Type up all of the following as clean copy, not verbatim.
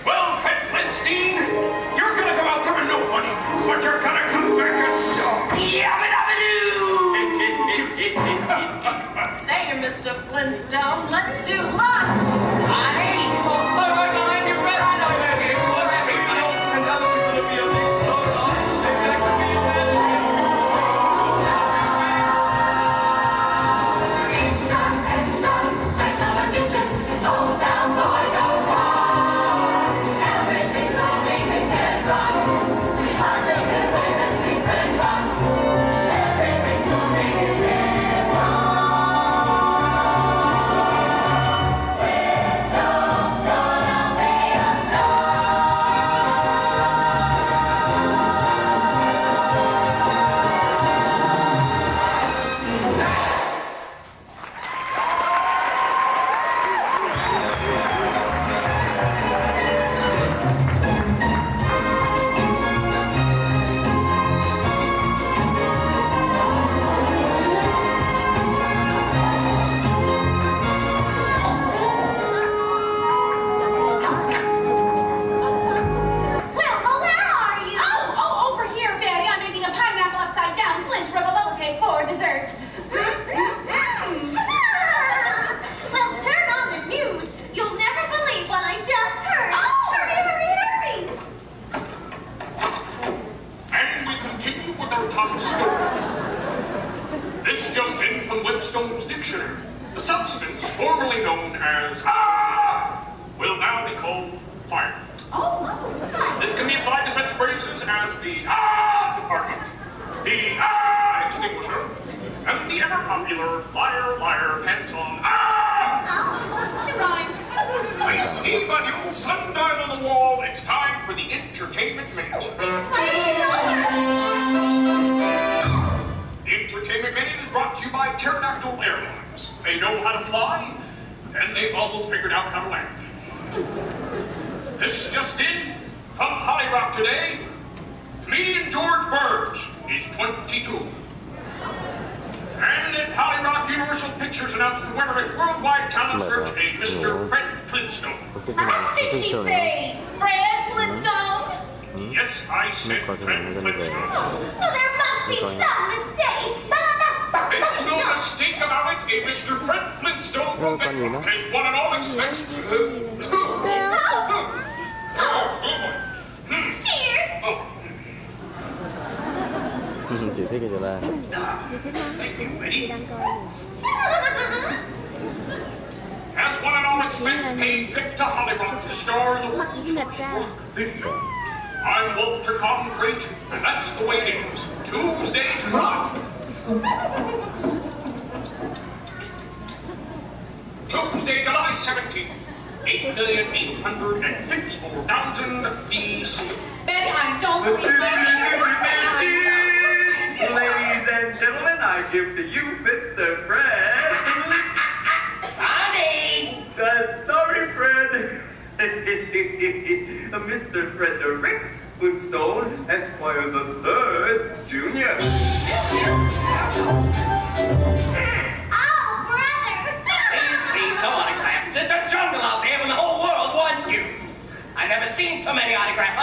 Well, Fred Flintstein, you're gonna go out there with no money, but you're gonna come back a star. Yabba-dabba-doo! Say, Mr. Flintstone, let's do lunch. Behind you, Fred. I know you're getting close. And now that you're gonna be a big star, stay back with me. Extra, special edition. Old Town Boy goes far. Everything's moving and get right. We hardly could wait to see Fred run. Everything's moving and get right. Flintstone's gonna be a star. Wilma, where are you? Oh, over here, Betty. I'm eating a pineapple upside down Flint's rubber bubble cake for dessert. Well, turn on the news. You'll never believe what I just heard. Oh! Hurry, hurry, hurry. And we continue with our top story. This just in from Webstone's dictionary. The substance formerly known as will now be called fire. Oh, Fine. This can be applied to such phrases as the department, the extinguisher, and the ever popular liar, liar, pants on it rhymes. I see by the old sundial on the wall, it's time for the entertainment minute. The entertainment minute is brought to you by Pterodactyl Airlines. They know how to fly, and they've almost figured out how to land. This just in, from Holly Rock today, comedian George Burns is 22. And at Holly Rock, Universal Pictures announced the winner of its worldwide talent search, a Mr. Fred Flintstone. Did he say Fred Flintstone? Yes, I said Fred Flintstone. Well, there must be some mistake. Make no mistake about it, a Mr. Fred Flintstone from Bangkok has won an all-expense... Here. Chị thích cái gì là Thank you, Betty. đang coi Has won an all-expense paid trip to Holly Rock to star in the world's first rock video. I'm Walter Concrete, and that's the way it is. Tuesday, July. Tuesday, July 17th. 8,854,000 BC. Betty, I don't believe Ladies and gentlemen, I give to you Mr. Fred. Honey! Sorry, Fred. Mr. Frederick Flintstone, Esquire the Third, Jr. Oh, brother. Please, no autographs. It's a jungle out there when the whole world wants you. I've never seen so many autographs.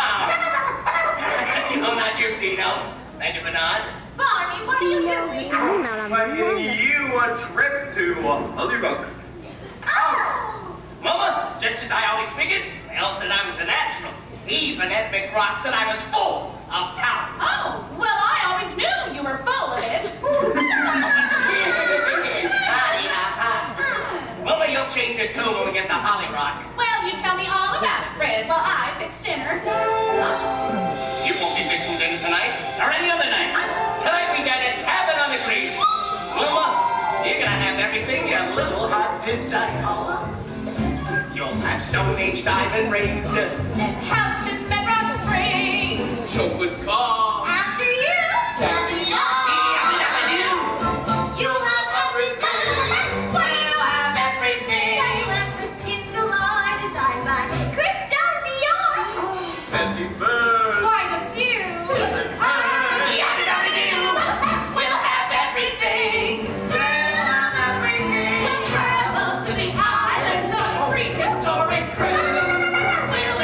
No, not you, Dino. Thank you, Bernard. Barney, what are you doing? lúc nào làm I'm đúng giving không? you a trip to Holly Rock. Oh! Mama, just as I always figured, Elsa and I was a natural. Even Ed McRock said I was full of talent. Oh, well, I always knew you were full of it. Mama, you'll change your tune when we get to Holly Rock. Well, you tell me all about it, Fred, while I fix dinner. You won't be fixing dinner tonight, or any other night. Tonight we got a cabin on the creek. Mama, you're gonna have everything your little heart desires. You'll have Stone Age diamond rings, And house in Bedrock Springs. chauffeured car. After you, Caviar. You'll have everything. We'll have everything. Leopard skins galore, designed by Christian Dior. Fancy bird. Quite a few. We'll have everything. We'll have everything. We'll travel to the islands on a prehistoric cruise. We'll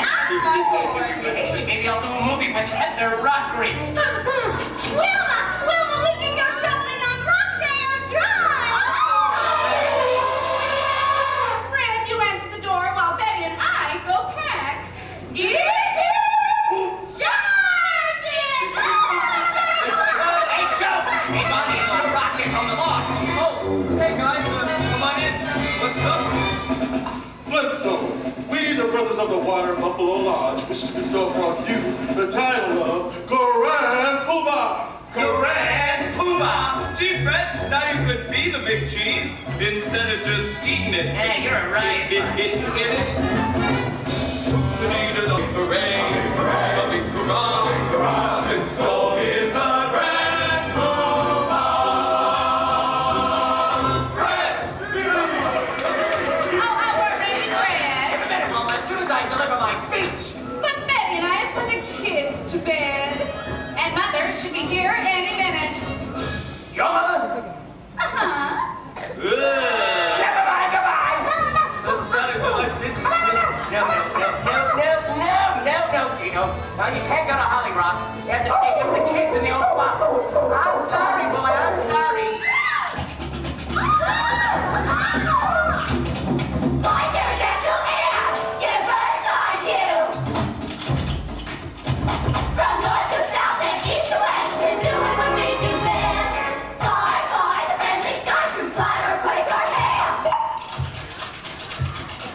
Hey, maybe I'll do a movie with Heather Rockery. Wilma, we can go shopping on Rockdale Drive. Fred, you answer the door while Betty and I go pack. Get it? Hey, Joe! Hey, Bonnie, it's Joe Rocket on the launch. Oh, hey guys, come on in. What's up? Flintstone, we, the brothers of the Water Buffalo Lodge, wish to bestow upon you the title of Grand Poobah. Grand Poobah! Gee, Fred, now you could be the big cheese instead of just eating it. Hey, you're right. The leader of the parade, the big hurrah, Flintstone is the Grand Poobah! Fred! Oh, we're ready, Fred. Wait a minute, Wilma. As soon as I deliver my speech. But Betty and I have put the kids to bed. And Mother should be here any minute. Your mother? Uh-huh. Never mind, goodbye. That's not a good idea. No, Tino. Now, you can't go to Holly Rock. You have to stay here with the kids in the old bus. I'm sorry, boy. I'm sorry. Fly pterodactyl air, get a bird's eye view. From north to south and east to west, we're doing what we do best. Fly, the friendly sky through flood, earthquake, or hail.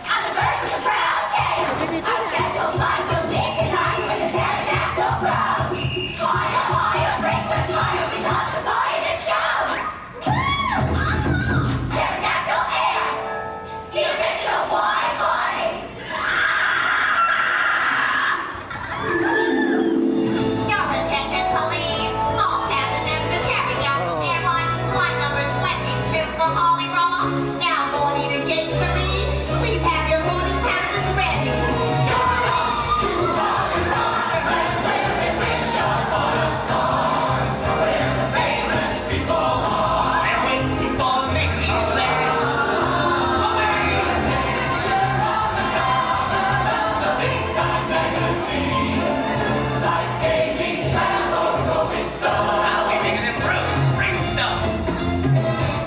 I'm the bird with the proud tail. Our scheduled flight will dig tonight with the pterodactyl crows. Higher, frequent higher, we touch the fly and it shows. Pterodactyl air, the original Wi-Fi. Your attention, please. All passengers to Pterodactyl Airlines flight number 22 for Holly Rock. Now boarding at gate 3. Please have your boarding passes ready. You're off to Holly Rock, and where we wish upon a star. Where the famous people are. They're waiting for me there. The big time magazine, like KB Sam or Rolling Stone. I'll be making them Bruce Springsteen.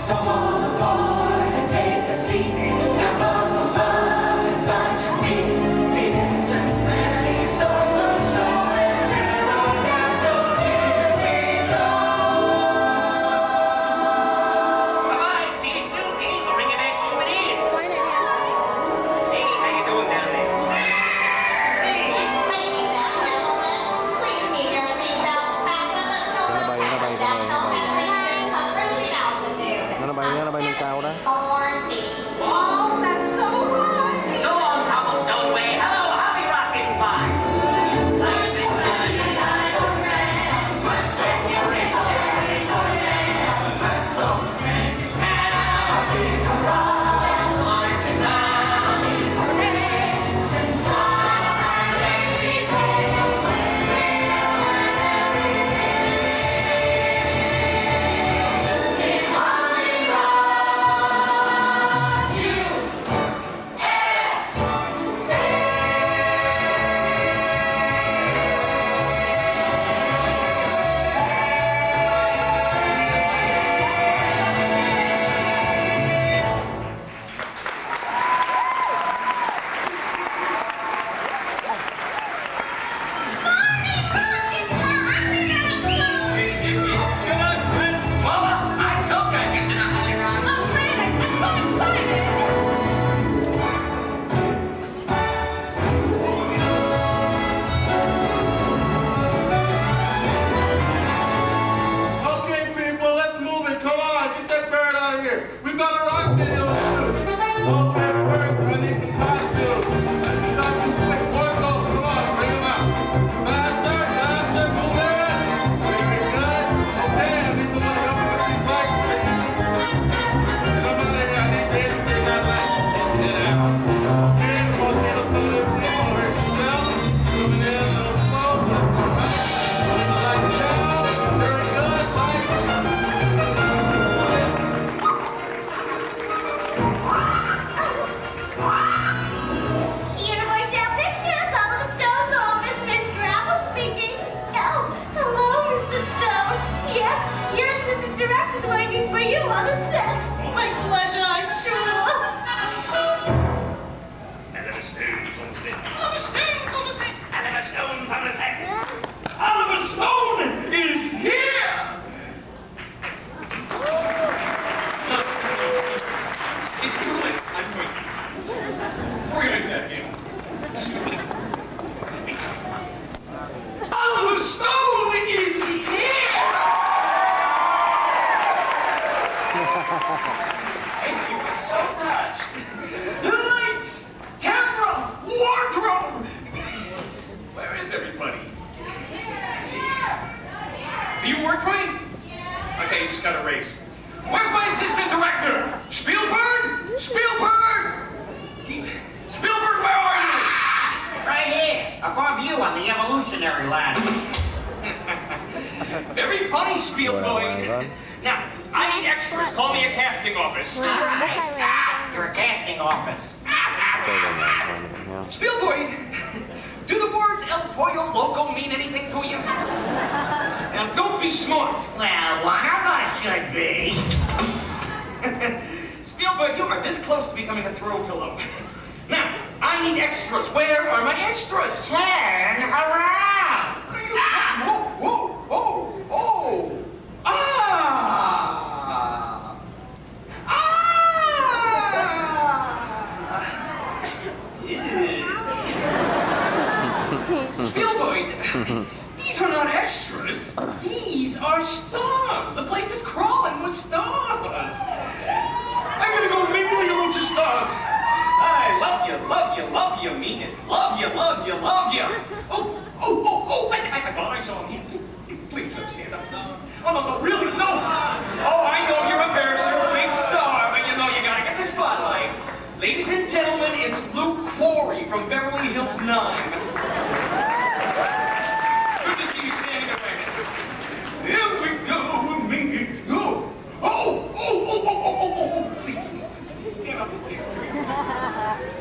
So all aboard and take a seat, and buckle up and start your feet. The engines ready, start the show, and pterodactyl, here we go. Bye-bye. See you soon. Hey, go ring an extra with Ian. Hey, how you doing down there? Hey. Ladies and fight? Okay, you just got a raise. Where's my assistant director? Spielberg? Spielberg! Spielberg, where are you? Right here, above you on the evolutionary ladder. Very funny, Spielberg. Run. Now, I need extras. Call me a casting office. You're a casting office. Spielberg, do the words El Pollo Loco mean anything to you? Now, don't be smart. Well, one of us should be. Spielberg, you are this close to becoming a throw pillow. Now, I need extras. Where are my extras? Turn around. Whoa, whoa, whoa, whoa. Ah! Spielberg, these are not extras. These are stars. The place is crawling with stars. I'm gonna go meet with you, bunch of stars. I love you, love you, love you, mean it. Love you, love you, love you. Oh, I thought I saw him. Please don't stand up. Oh, no, really, no. Oh, I know you're a barrister, big star, but you know you gotta get the spotlight. Ladies and gentlemen, it's Luke Quarry from Beverly Hills 9. Good to see you standing ovation. Here we go, me. Oh. Please, stand up.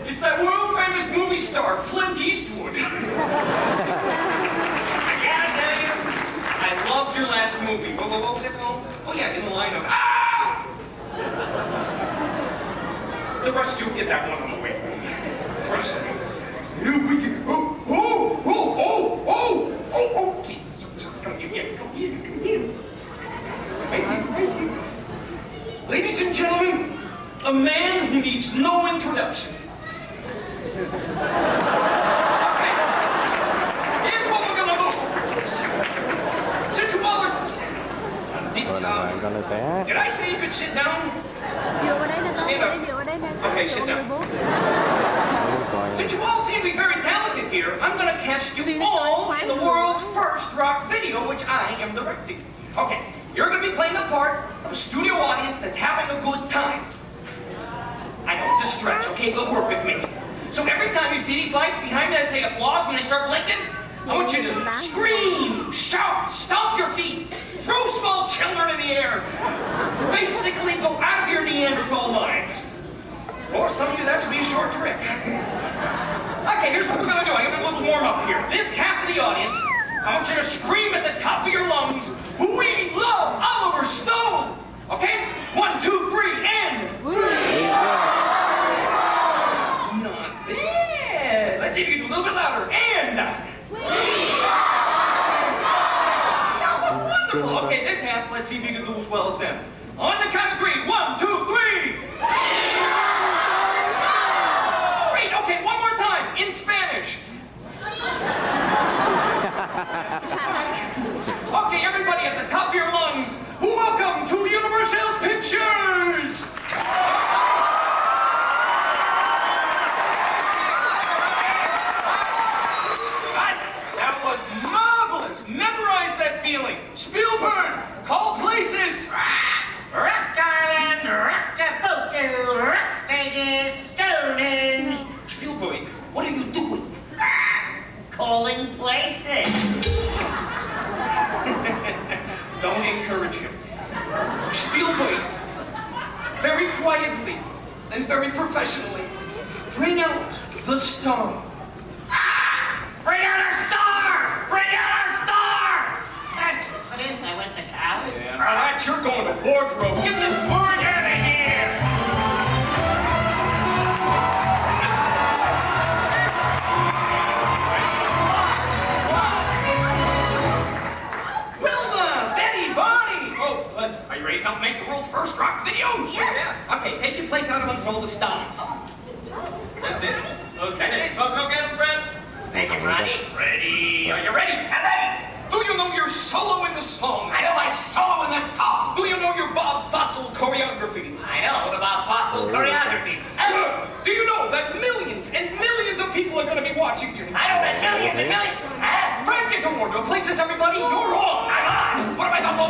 It's that world-famous movie star, Clint Eastwood. I gotta tell you, I loved your last movie. What was it called? Oh yeah, In the Line of... Ah! The rest of you get that one on the way. First of all, here we go. Oh. Please, come here. Thank you. Ladies and gentlemen, a man who needs no introduction. Okay. Here's what we're gonna do. Since you all are... Did I say you could sit down? Stand up. Okay, sit down. Since you all seem to be very talented here, I'm gonna cast you all in the world's first rock video, which I am directing. Okay, you're gonna be playing the part of a studio audience that's having a good time. I know it's a stretch, okay, but work with me. So every time you see these lights behind me, I say applause when they start blinking. I want you to scream, shout, stomp your feet, throw small children in the air. Basically, go out of your Neanderthal minds. For some of you, that should be a short trick. Okay, here's what we're gonna do. I'm gonna do a little warm up here. This half of the audience, I want you to scream at the top of your lungs, "We love Oliver Stone!" Okay? 1, 2, 3, and... Not bad. Let's see if you can do a little bit louder. And... That was wonderful. Okay, this half, let's see if you can do as well as them. On the count of 3. 1, 2, 3. Great. Okay, one more time in Spanish. Okay, everybody at the top of your lungs, welcome to Universal Pictures! That was marvelous! Memorize that feeling! Spielberg, call places! Rock Island, Rock-a-Boku, Rock Vegas, Stonehenge. Spielberg, what are you doing? Calling places. Don't encourage him. Spielberg, very quietly and very professionally, bring out the star. Bring out our star! Bring out our star! For this, I went to college. Yeah, for that, you're going to wardrobe. Get this bird out of here! Wilma! Betty! Bonnie! Oh, are you ready to help make the world's first rock video? Yeah. Okay, take your place out amongst all the stars. That's it? Okay. Go get him, Fred. Make it ready. Ready. Are you ready? I'm ready. Do you know your solo in the song? I know my solo in this song. Do you know your Bob Fossil choreography? I know. What about fossil choreography? Do you know that millions and millions of people are going to be watching you? I know that millions and millions. Frank Interwardo places everybody. You're on. I'm on. What am I going to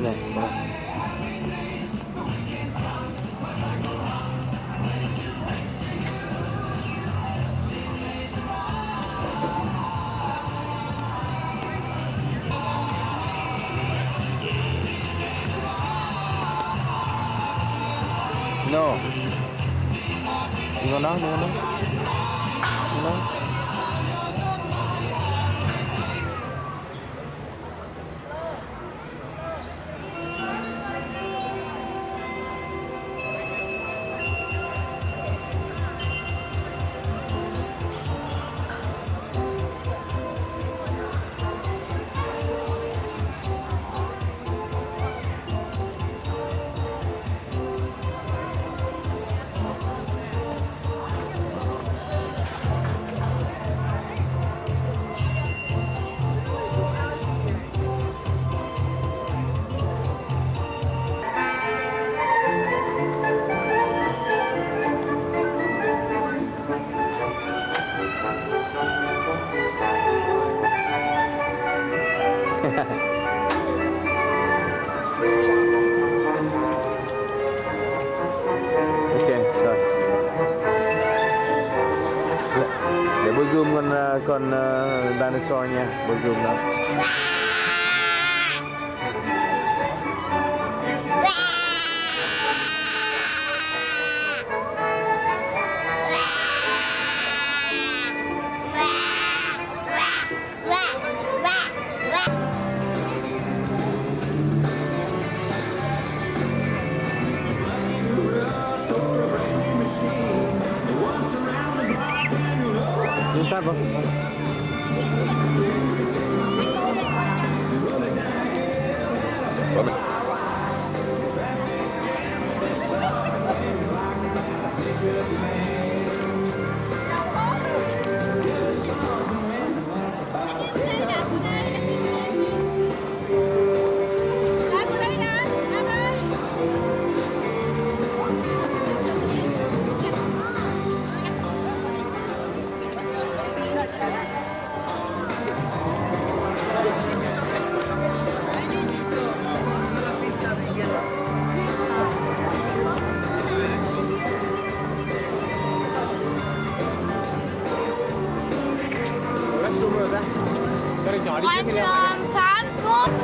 เนี่ย No. Iwan no. Oke, rồi. Để bố zoom con dinosaur nha, bố zoom đó. Nhìn sát vào. One, two, three,